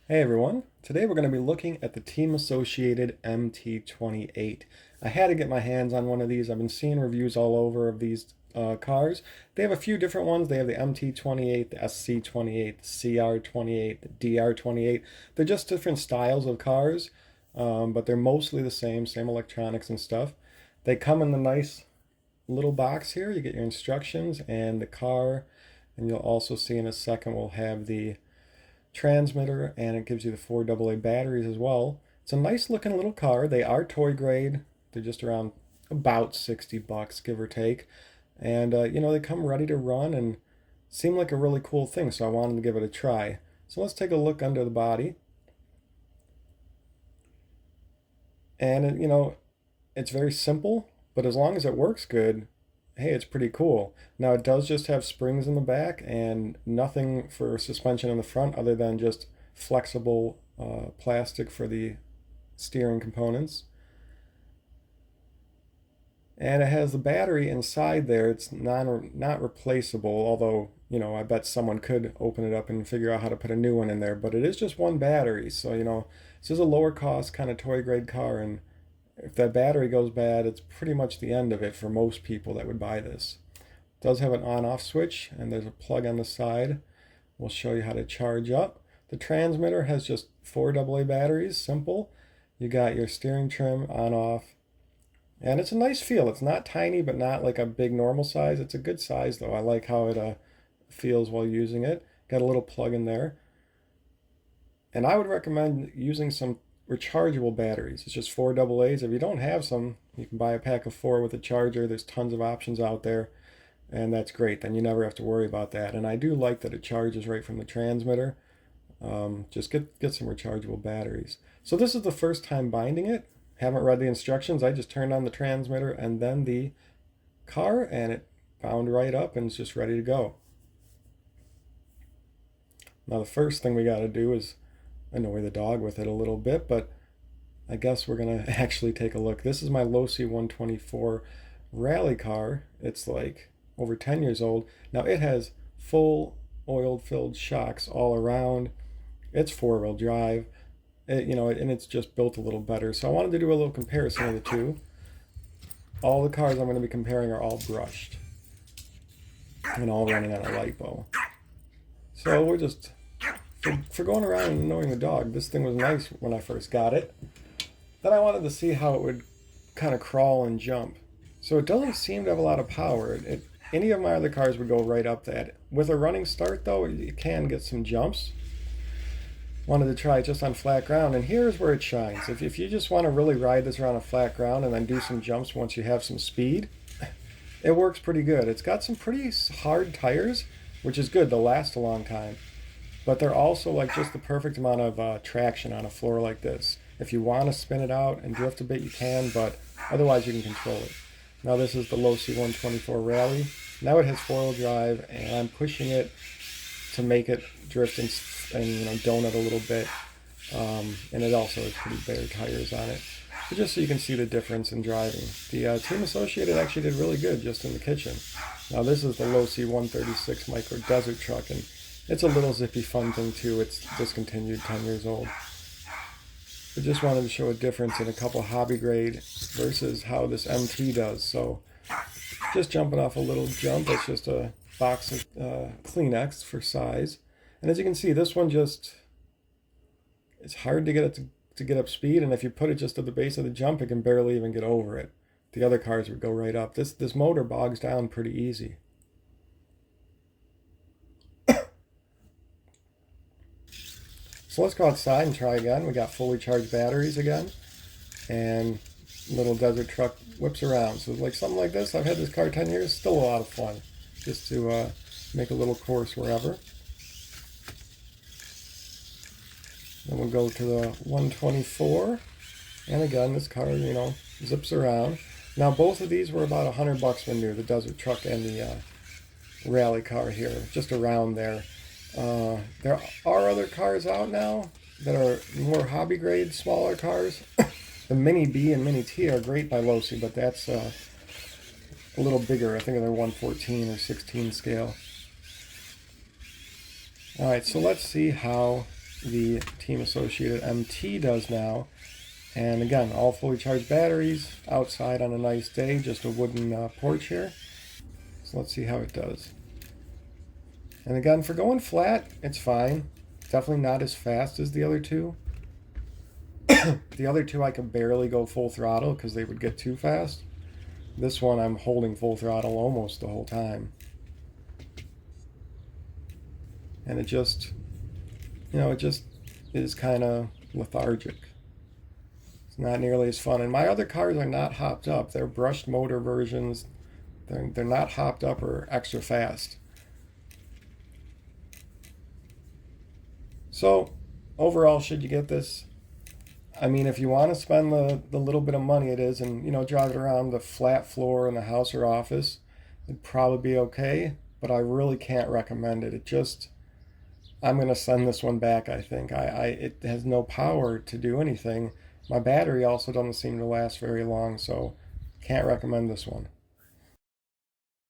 Hey everyone, today we're going to be looking at the Team Associated MT28. I had to get my hands on one of these. I've been seeing reviews all over of these cars. They have a few different ones. They have the MT28, the SC28, the CR28, the DR28. They're just different styles of cars, but they're mostly the same electronics and stuff. They come in the nice little box here. You get your instructions and the car, and you'll also see in a second we'll have the transmitter, and it gives you the 4 AA batteries as well. It's a nice looking little car. They are toy grade. They're just around about 60 bucks, give or take. And they come ready to run and seem like a really cool thing, so I wanted to give it a try. So let's take a look under the body. And it's very simple, but as long as it works good, hey, it's pretty cool. Now it does just have springs in the back and nothing for suspension in the front other than just flexible plastic for the steering components. And it has the battery inside there. It's not replaceable, although, I bet someone could open it up and figure out how to put a new one in there, but it is just one battery. So, this is a lower cost kind of toy grade car, and if that battery goes bad, it's pretty much the end of it for most people that would buy this. It does have an on-off switch, and there's a plug on the side. We'll show you how to charge up. The transmitter has just 4 AA batteries, simple. You got your steering trim on-off, and it's a nice feel. It's not tiny, but not like a big normal size. It's a good size, though. I like how it feels while using it. Got a little plug in there. And I would recommend using some rechargeable batteries. It's just 4 AA's. If you don't have some, you can buy a pack of 4 with a charger. There's tons of options out there, and that's great. Then you never have to worry about that. And I do like that it charges right from the transmitter. Just get some rechargeable batteries. So this is the first time binding it. Haven't read the instructions. I just turned on the transmitter and then the car, and it bound right up and it's just ready to go. Now the first thing we got to do is annoy the dog with it a little bit, but I guess we're gonna actually take a look. This is my Losi 124 rally car. It's like over 10 years old. Now it has full oil-filled shocks all around. It's 4-wheel drive. And it's just built a little better. So I wanted to do a little comparison of the two. All the cars I'm going to be comparing are all brushed and all running on a lipo. So we're just, for going around and annoying the dog, this thing was nice when I first got it. Then I wanted to see how it would kind of crawl and jump. So it doesn't seem to have a lot of power. Any of my other cars would go right up that. With a running start, though, you can get some jumps. Wanted to try it just on flat ground, and here's where it shines. If you just want to really ride this around on flat ground and then do some jumps once you have some speed, it works pretty good. It's got some pretty hard tires, which is good. They'll last a long time, but they're also like just the perfect amount of traction on a floor like this. If you want to spin it out and drift a bit, you can, but otherwise you can control it. Now this is the Losi 124 Rally. Now it has 4-wheel drive, and I'm pushing it to make it drift and donut a little bit, and it also has pretty bare tires on it. But just so you can see the difference in driving, the Team Associated actually did really good just in the kitchen. Now this is the Losi 136 Micro Desert Truck, and it's a little zippy fun thing too. It's discontinued, 10 years old. I just wanted to show a difference in a couple hobby grade versus how this MT does. So just jumping off a little jump, it's just a box of Kleenex for size. And as you can see, this one it's hard to get it to get up speed, and if you put it just at the base of the jump, it can barely even get over it. The other cars would go right up. This motor bogs down pretty easy. So let's go outside and try again. We got fully charged batteries again, and little desert truck whips around. So like something like this, I've had this car 10 years, still a lot of fun, just to make a little course wherever. Then we'll go to the 124, and again, this car, zips around. Now both of these were about $100 when new, the desert truck and the rally car here, just around there. There are other cars out now that are more hobby grade, smaller cars. The Mini B and Mini T are great by Losi, but that's a little bigger. I think they're 114 or 16 scale. All right, so let's see how the Team Associated MT does now. And again, all fully charged batteries, outside on a nice day, just a wooden porch here. So let's see how it does. And again, for going flat, it's fine. Definitely not as fast as the other two. The other two I could barely go full throttle because they would get too fast. This one I'm holding full throttle almost the whole time. And it just, it just is kind of lethargic. It's not nearly as fun. And my other cars are not hopped up. They're brushed motor versions. They're not hopped up or extra fast. So overall, should you get this? I mean, if you want to spend the little bit of money it is and, drive it around the flat floor in the house or office, it'd probably be okay. But I really can't recommend it. I'm going to send this one back, I think. It has no power to do anything. My battery also doesn't seem to last very long, so can't recommend this one.